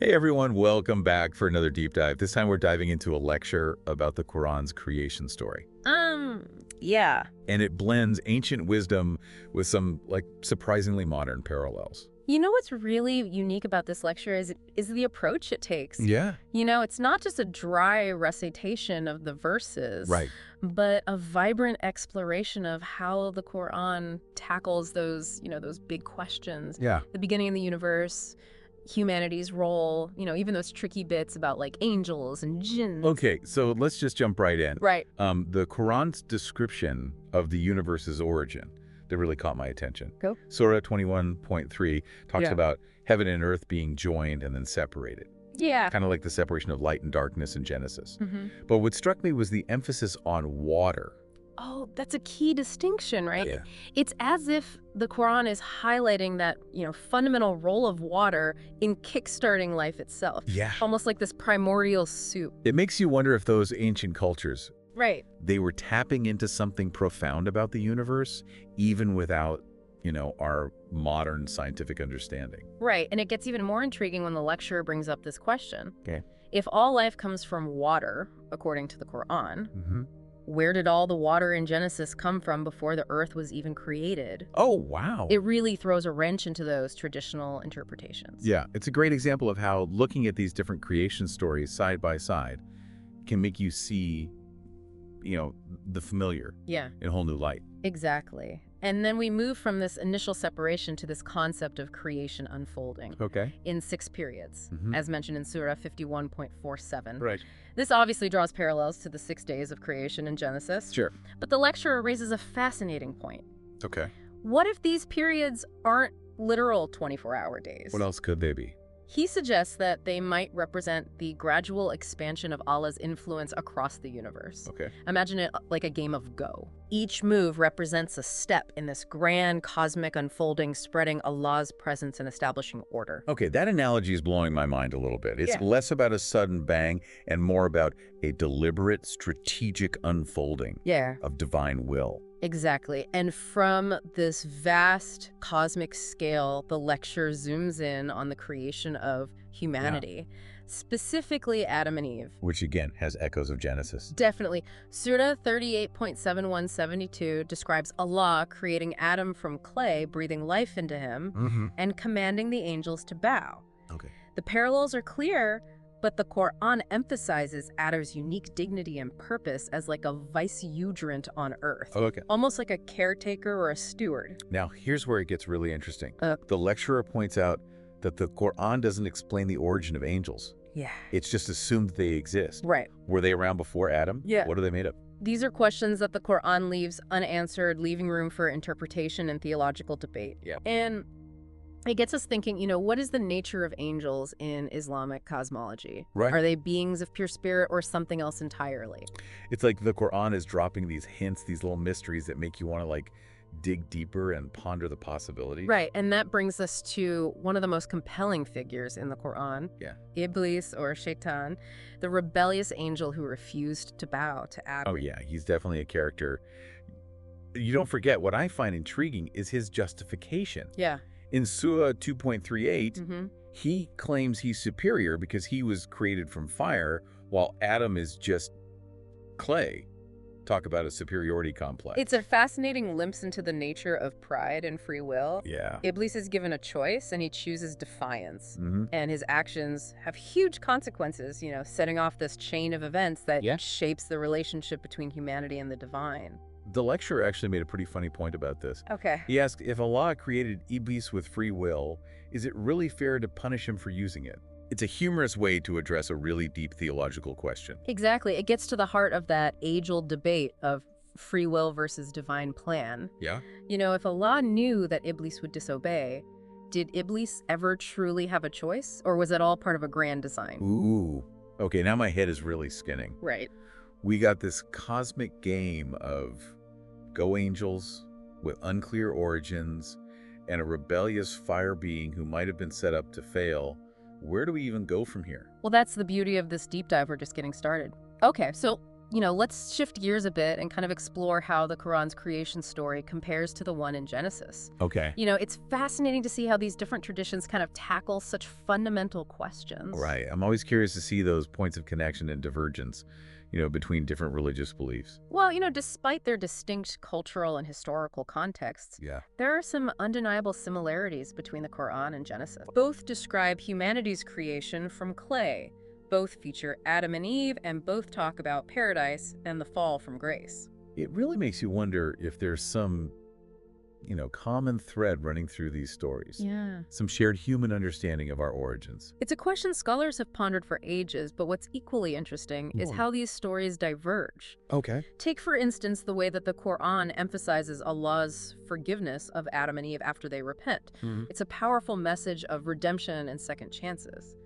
Hey everyone, welcome back for another deep dive. This time we're diving into a lecture about the Quran's creation story. Yeah. And it blends ancient wisdom with some, surprisingly modern parallels. You know what's really unique about this lecture is the approach it takes. Yeah. It's not just a dry recitation of the verses, Right. but a vibrant exploration of how the Quran tackles those big questions. Yeah. The beginning of the universe, humanity's role, even those tricky bits about like angels and jinns. Okay, so let's just jump right in. Right. The Quran's description of the universe's origin that really caught my attention. Go. Surah 21.3 talks Yeah. about heaven and earth being joined and then separated. Yeah. Kind of like the separation of light and darkness in Genesis. Mm-hmm. But what struck me was the emphasis on water. Oh, that's a key distinction, right? Yeah. It's as if the Quran is highlighting that, fundamental role of water in kickstarting life itself. Yeah. Almost like this primordial soup. It makes you wonder if those ancient cultures, Right. they were tapping into something profound about the universe, even without, our modern scientific understanding. Right. And it gets even more intriguing when the lecturer brings up this question. Okay. If all life comes from water, according to the Quran, Mm-hmm. where did all the water in Genesis come from before the earth was even created? Oh, wow. It really throws a wrench into those traditional interpretations. Yeah, it's a great example of how looking at these different creation stories side by side can make you see, the familiar Yeah. in a whole new light. Exactly. And then we move from this initial separation to this concept of creation unfolding Okay. in 6 periods, Mhm. as mentioned in Surah 51.47. Right. This obviously draws parallels to the 6 days of creation in Genesis. Sure. But the lecturer raises a fascinating point. Okay. What if these periods aren't literal 24-hour days? What else could they be? He suggests that they might represent the gradual expansion of Allah's influence across the universe. Okay. Imagine it like a game of Go. Each move represents a step in this grand cosmic unfolding, spreading Allah's presence and establishing order. Okay, that analogy is blowing my mind a little bit. It's Yeah. less about a sudden bang and more about a deliberate, strategic unfolding Yeah. of divine will. Exactly. And from this vast cosmic scale, the lecture zooms in on the creation of humanity, specifically Adam and Eve. Which, again, has echoes of Genesis. Definitely. Surah 38.7172 describes Allah creating Adam from clay, breathing life into him, Mm-hmm. and commanding the angels to bow. Okay. The parallels are clear, but the Quran emphasizes Adam's unique dignity and purpose as like a vicegerent on earth. Oh, okay. Almost like a caretaker or a steward. Now, here's where it gets really interesting. Uh. The lecturer points out that the Quran doesn't explain the origin of angels. Yeah. It's just assumed they exist. Right. Were they around before Adam? Yeah. What are they made of? These are questions that the Quran leaves unanswered, leaving room for interpretation and theological debate. Yeah. And it gets us thinking, what is the nature of angels in Islamic cosmology? Right. Are they beings of pure spirit or something else entirely? It's like the Quran is dropping these hints, these little mysteries that make you want to, dig deeper and ponder the possibilities. Right, and that brings us to one of the most compelling figures in the Quran, Yeah. Iblis or Shaitan, the rebellious angel who refused to bow to Adam. Oh, yeah. He's definitely a character. You don't forget, what I find intriguing is his justification. Yeah. In Surah 2.38, Mm-hmm. he claims he's superior because he was created from fire, while Adam is just clay. Talk about a superiority complex. It's a fascinating glimpse into the nature of pride and free will. Yeah. Iblis is given a choice and he chooses defiance. Mm-hmm. And his actions have huge consequences, setting off this chain of events that Yeah. shapes the relationship between humanity and the divine. The lecturer actually made a pretty funny point about this. Okay. He asked, if Allah created Iblis with free will, is it really fair to punish him for using it? It's a humorous way to address a really deep theological question. Exactly. It gets to the heart of that age-old debate of free will versus divine plan. Yeah? If Allah knew that Iblis would disobey, did Iblis ever truly have a choice? Or was it all part of a grand design? Ooh. Okay, now my head is really spinning. Right. We got this cosmic game of go angels with unclear origins and a rebellious fire being who might have been set up to fail. Where do we even go from here? Well, that's the beauty of this deep dive. We're just getting started. Okay, so let's shift gears a bit and kind of explore how the Quran's creation story compares to the one in Genesis. Okay. It's fascinating to see how these different traditions kind of tackle such fundamental questions. Right. I'm always curious to see those points of connection and divergence, between different religious beliefs. Well, despite their distinct cultural and historical contexts, Yeah. there are some undeniable similarities between the Quran and Genesis. Both describe humanity's creation from clay. Both feature Adam and Eve, and both talk about paradise and the fall from grace. It really makes you wonder if there's some, common thread running through these stories. Yeah. Some shared human understanding of our origins. It's a question scholars have pondered for ages, but what's equally interesting is how these stories diverge. Okay. Take, for instance, the way that the Quran emphasizes Allah's forgiveness of Adam and Eve after they repent. It's a powerful message of redemption and second chances.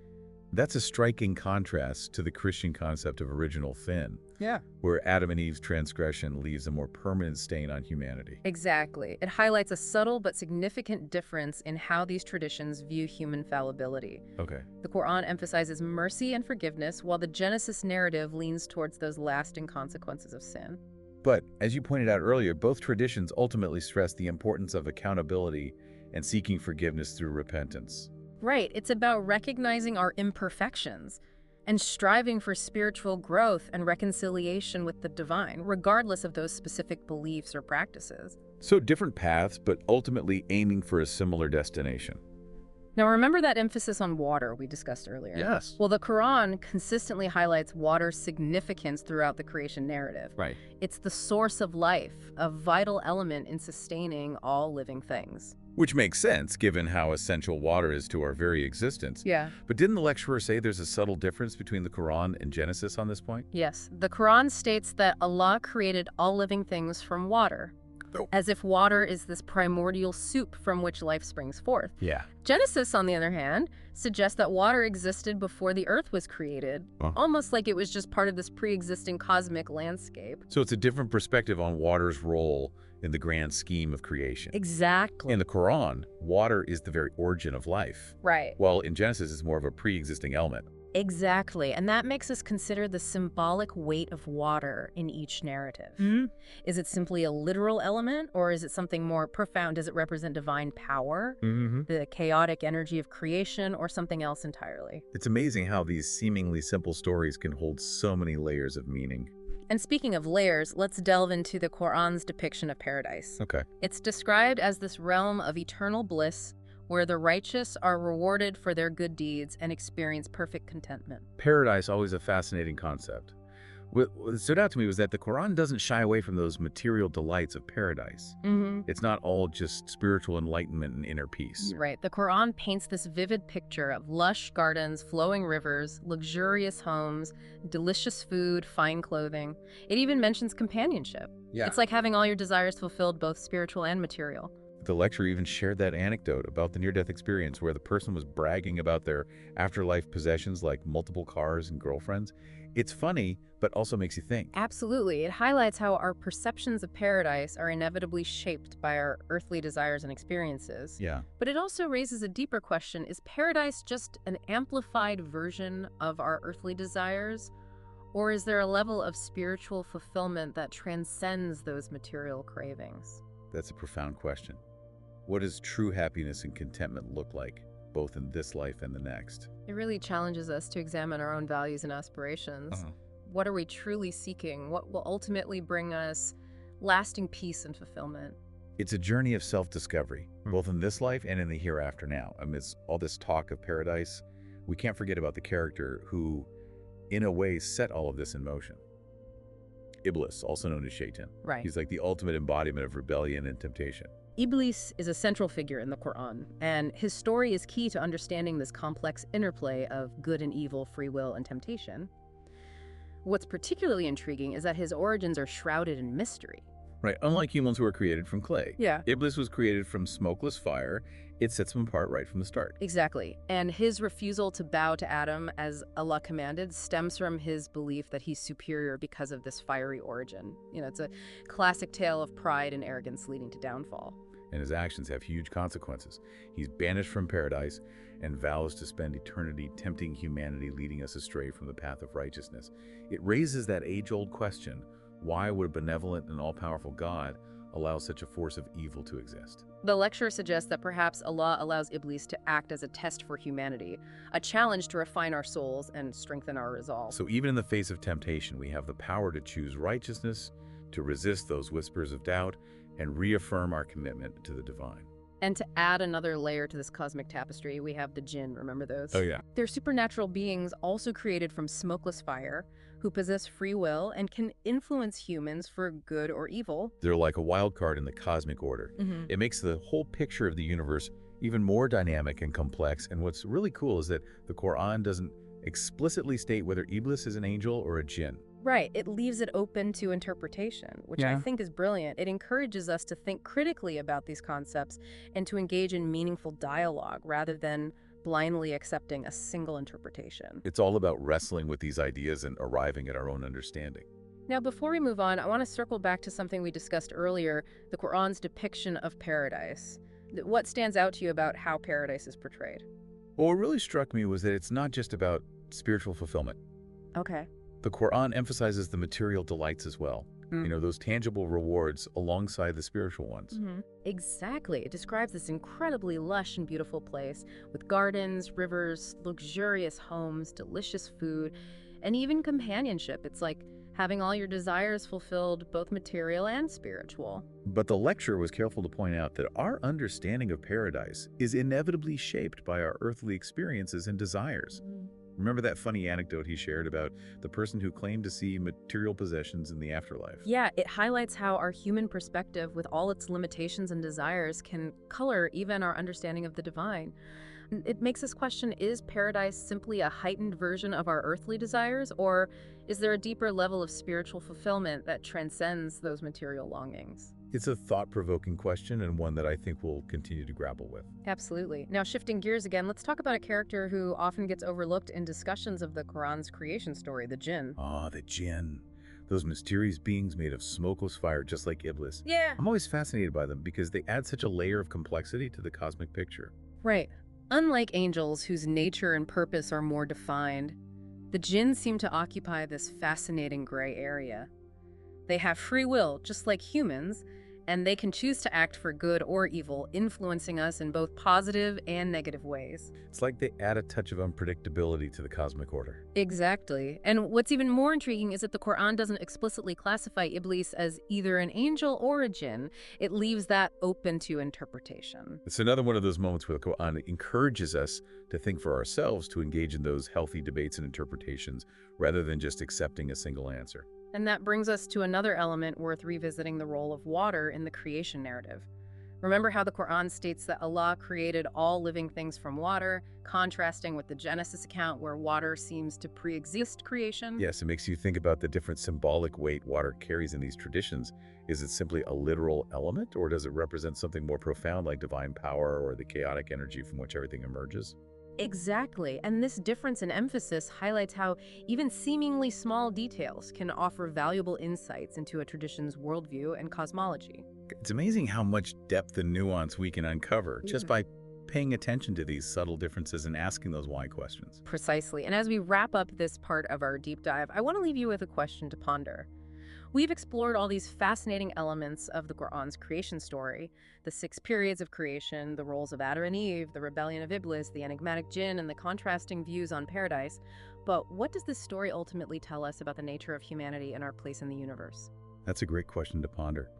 That's a striking contrast to the Christian concept of original sin. Yeah. Where Adam and Eve's transgression leaves a more permanent stain on humanity. Exactly. It highlights a subtle but significant difference in how these traditions view human fallibility. Okay. The Quran emphasizes mercy and forgiveness, while the Genesis narrative leans towards those lasting consequences of sin. But, as you pointed out earlier, both traditions ultimately stress the importance of accountability and seeking forgiveness through repentance. Right. It's about recognizing our imperfections and striving for spiritual growth and reconciliation with the divine, regardless of those specific beliefs or practices. So different paths, but ultimately aiming for a similar destination. Now, remember that emphasis on water we discussed earlier? Yes. Well, the Quran consistently highlights water's significance throughout the creation narrative. Right. It's the source of life, a vital element in sustaining all living things. Which makes sense, given how essential water is to our very existence. Yeah. But didn't the lecturer say there's a subtle difference between the Quran and Genesis on this point? Yes. The Quran states that Allah created all living things from water, as if water is this primordial soup from which life springs forth. Yeah. Genesis, on the other hand, suggests that water existed before the earth was created, almost like it was just part of this pre-existing cosmic landscape. So it's a different perspective on water's role in the grand scheme of creation. Exactly. In the Quran, water is the very origin of life. Right. While in Genesis, it's more of a pre-existing element. Exactly. And that makes us consider the symbolic weight of water in each narrative. Is it simply a literal element, or is it something more profound? Does it represent divine power, the chaotic energy of creation, or something else entirely? It's amazing how these seemingly simple stories can hold so many layers of meaning. And speaking of layers, let's delve into the Quran's depiction of paradise. Okay. It's described as this realm of eternal bliss where the righteous are rewarded for their good deeds and experience perfect contentment. Paradise, always a fascinating concept. What stood out to me was that the Quran doesn't shy away from those material delights of paradise. It's not all just spiritual enlightenment and inner peace. Right. The Quran paints this vivid picture of lush gardens, flowing rivers, luxurious homes, delicious food, fine clothing. It even mentions companionship. Yeah. It's like having all your desires fulfilled, both spiritual and material. The lecturer even shared that anecdote about the near-death experience where the person was bragging about their afterlife possessions like multiple cars and girlfriends. It's funny, but also makes you think. Absolutely. It highlights how our perceptions of paradise are inevitably shaped by our earthly desires and experiences. Yeah. But it also raises a deeper question. Is paradise just an amplified version of our earthly desires? Or is there a level of spiritual fulfillment that transcends those material cravings? That's a profound question. What does true happiness and contentment look like, both in this life and the next? It really challenges us to examine our own values and aspirations. What are we truly seeking? What will ultimately bring us lasting peace and fulfillment? It's a journey of self-discovery, both in this life and in the hereafter now. Amidst all this talk of paradise, we can't forget about the character who, in a way, set all of this in motion. Iblis, also known as Shaitan. Right. He's like the ultimate embodiment of rebellion and temptation. Iblis is a central figure in the Quran, and his story is key to understanding this complex interplay of good and evil, free will, and temptation. What's particularly intriguing is that his origins are shrouded in mystery. Right, unlike humans who are created from clay. Yeah. Iblis was created from smokeless fire. It sets him apart right from the start. Exactly. And his refusal to bow to Adam as Allah commanded stems from his belief that he's superior because of this fiery origin. It's a classic tale of pride and arrogance leading to downfall. and his actions have huge consequences. He's banished from paradise and vows to spend eternity tempting humanity, leading us astray from the path of righteousness. It raises that age-old question, why would a benevolent and all-powerful God allow such a force of evil to exist? The lecture suggests that perhaps Allah allows Iblis to act as a test for humanity, a challenge to refine our souls and strengthen our resolve. So even in the face of temptation, we have the power to choose righteousness, to resist those whispers of doubt, and reaffirm our commitment to the divine. And to add another layer to this cosmic tapestry, we have the jinn. Remember those? Oh, yeah. They're supernatural beings also created from smokeless fire who possess free will and can influence humans for good or evil. They're like a wild card in the cosmic order. It makes the whole picture of the universe even more dynamic and complex. And what's really cool is that the Quran doesn't explicitly state whether Iblis is an angel or a jinn. Right. It leaves it open to interpretation, which I think is brilliant. It encourages us to think critically about these concepts and to engage in meaningful dialogue rather than blindly accepting a single interpretation. It's all about wrestling with these ideas and arriving at our own understanding. Now, before we move on, I want to circle back to something we discussed earlier, the Quran's depiction of paradise. What stands out to you about how paradise is portrayed? Well, what really struck me was that it's not just about spiritual fulfillment. Okay. The Quran emphasizes the material delights as well. You know, those tangible rewards alongside the spiritual ones. Exactly. It describes this incredibly lush and beautiful place with gardens, rivers, luxurious homes, delicious food, and even companionship. It's like having all your desires fulfilled, both material and spiritual. But the lecturer was careful to point out that our understanding of paradise is inevitably shaped by our earthly experiences and desires. Remember that funny anecdote he shared about the person who claimed to see material possessions in the afterlife? Yeah, it highlights how our human perspective, with all its limitations and desires, can color even our understanding of the divine. It makes us question, is paradise simply a heightened version of our earthly desires, or is there a deeper level of spiritual fulfillment that transcends those material longings? It's a thought-provoking question and one that I think we'll continue to grapple with. Absolutely. Now, shifting gears again, let's talk about a character who often gets overlooked in discussions of the Quran's creation story, the jinn. Ah, the jinn. Those mysterious beings made of smokeless fire, just like Iblis. Yeah. I'm always fascinated by them because they add such a layer of complexity to the cosmic picture. Right. Unlike angels, whose nature and purpose are more defined, the jinn seem to occupy this fascinating gray area. They have free will, just like humans, and they can choose to act for good or evil, influencing us in both positive and negative ways. It's like they add a touch of unpredictability to the cosmic order. Exactly. And what's even more intriguing is that the Quran doesn't explicitly classify Iblis as either an angel or a jinn. It leaves that open to interpretation. It's another one of those moments where the Quran encourages us to think for ourselves, to engage in those healthy debates and interpretations, rather than just accepting a single answer. And that brings us to another element worth revisiting, the role of water in the creation narrative. Remember how the Quran states that Allah created all living things from water, contrasting with the Genesis account where water seems to pre-exist creation? Yes, it makes you think about the different symbolic weight water carries in these traditions. Is it simply a literal element, or does it represent something more profound like divine power or the chaotic energy from which everything emerges? Exactly, and this difference in emphasis highlights how even seemingly small details can offer valuable insights into a tradition's worldview and cosmology. It's amazing how much depth and nuance we can uncover just by paying attention to these subtle differences and asking those why questions. Precisely, and as we wrap up this part of our deep dive, I want to leave you with a question to ponder. We've explored all these fascinating elements of the Quran's creation story, the 6 periods of creation, the roles of Adam and Eve, the rebellion of Iblis, the enigmatic jinn, and the contrasting views on paradise. But what does this story ultimately tell us about the nature of humanity and our place in the universe? That's a great question to ponder.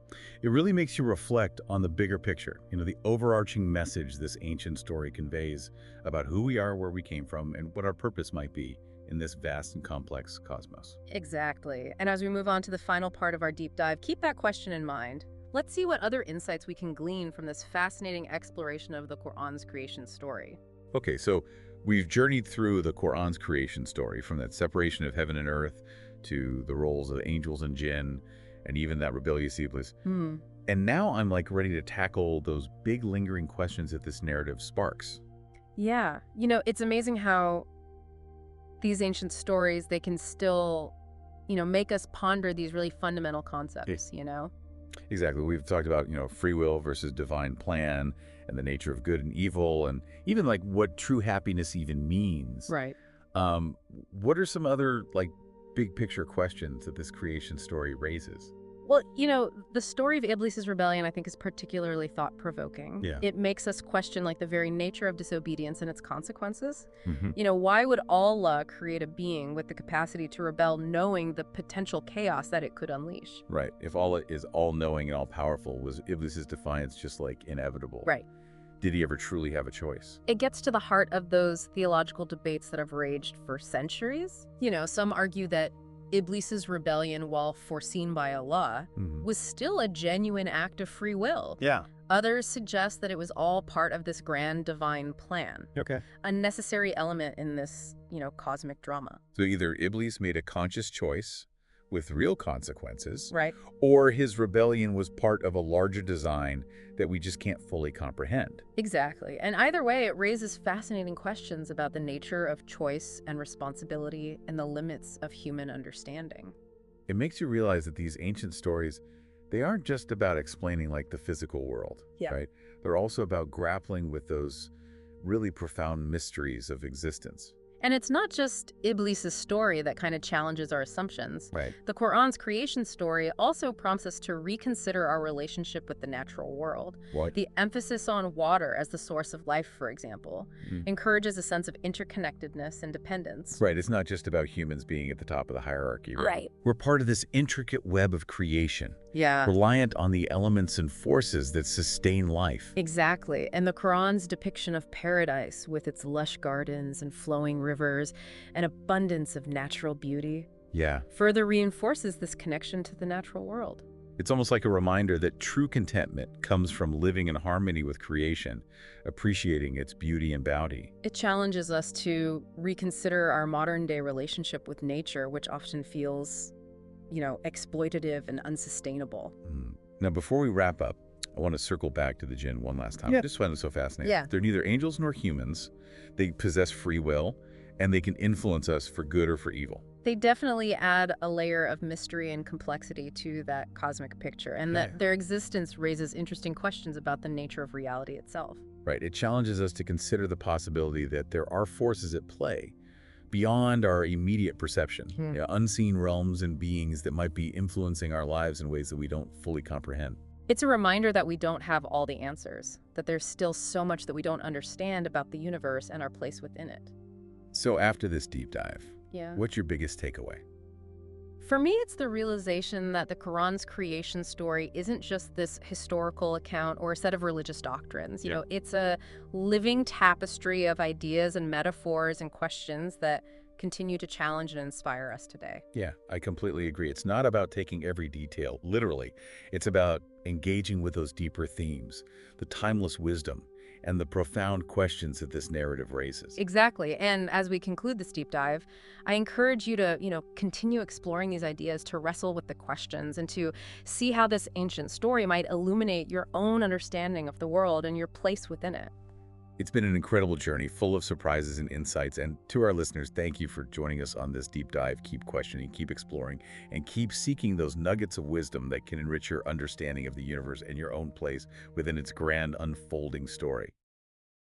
It really makes you reflect on the bigger picture, the overarching message this ancient story conveys about who we are, where we came from, and what our purpose might be in this vast and complex cosmos. Exactly. And as we move on to the final part of our deep dive, keep that question in mind. Let's see what other insights we can glean from this fascinating exploration of the Quran's creation story. Okay, so we've journeyed through the Quran's creation story, from that separation of heaven and earth to the roles of angels and jinn, and even that rebellious Iblis. And now I'm ready to tackle those big lingering questions that this narrative sparks. Yeah. It's amazing how these ancient stories, they can still, make us ponder these really fundamental concepts, Exactly. We've talked about, free will versus divine plan and the nature of good and evil, and even like what true happiness even means. Right. What are some other like big picture questions that this creation story raises? Well, the story of Iblis's rebellion, I think, is particularly thought-provoking. Yeah. It makes us question, like, the very nature of disobedience and its consequences. Mm-hmm. Why would Allah create a being with the capacity to rebel knowing the potential chaos that it could unleash? Right. If Allah is all-knowing and all-powerful, was Iblis's defiance just, like, inevitable? Right. Did he ever truly have a choice? It gets to the heart of those theological debates that have raged for centuries. Some argue that Iblis's rebellion, while foreseen by Allah, was still a genuine act of free will. Yeah. Others suggest that it was all part of this grand divine plan. Okay. A necessary element in this, cosmic drama. So either Iblis made a conscious choice with real consequences, Right. or his rebellion was part of a larger design that we just can't fully comprehend. Exactly. And either way, it raises fascinating questions about the nature of choice and responsibility and the limits of human understanding. It makes you realize that these ancient stories, they aren't just about explaining like the physical world, right? They're also about grappling with those really profound mysteries of existence. And it's not just Iblis's story that kind of challenges our assumptions. Right. The Quran's creation story also prompts us to reconsider our relationship with the natural world. What? The emphasis on water as the source of life, for example, encourages a sense of interconnectedness and dependence. Right. It's not just about humans being at the top of the hierarchy, right? Right. We're part of this intricate web of creation, Yeah. reliant on the elements and forces that sustain life. Exactly. And the Quran's depiction of paradise with its lush gardens and flowing rivers and abundance of natural beauty further reinforces this connection to the natural world. It's almost like a reminder that true contentment comes from living in harmony with creation, appreciating its beauty and bounty. It challenges us to reconsider our modern-day relationship with nature, which often feels, exploitative and unsustainable. Now, before we wrap up, I want to circle back to the jinn one last time. I just find it so fascinating. Yeah. They're neither angels nor humans. They possess free will, and they can influence us for good or for evil. They definitely add a layer of mystery and complexity to that cosmic picture, and that their existence raises interesting questions about the nature of reality itself. Right. It challenges us to consider the possibility that there are forces at play beyond our immediate perception, unseen realms and beings that might be influencing our lives in ways that we don't fully comprehend. It's a reminder that we don't have all the answers, that there's still so much that we don't understand about the universe and our place within it. So after this deep dive, Yeah. what's your biggest takeaway? For me, it's the realization that the Quran's creation story isn't just this historical account or a set of religious doctrines. It's a living tapestry of ideas and metaphors and questions that continue to challenge and inspire us today. Yeah, I completely agree. It's not about taking every detail literally. It's about engaging with those deeper themes, the timeless wisdom, and the profound questions that this narrative raises. Exactly. And as we conclude this deep dive, I encourage you to, continue exploring these ideas, to wrestle with the questions, and to see how this ancient story might illuminate your own understanding of the world and your place within it. It's been an incredible journey, full of surprises and insights. And to our listeners, thank you for joining us on this deep dive. Keep questioning, keep exploring, and keep seeking those nuggets of wisdom that can enrich your understanding of the universe and your own place within its grand unfolding story.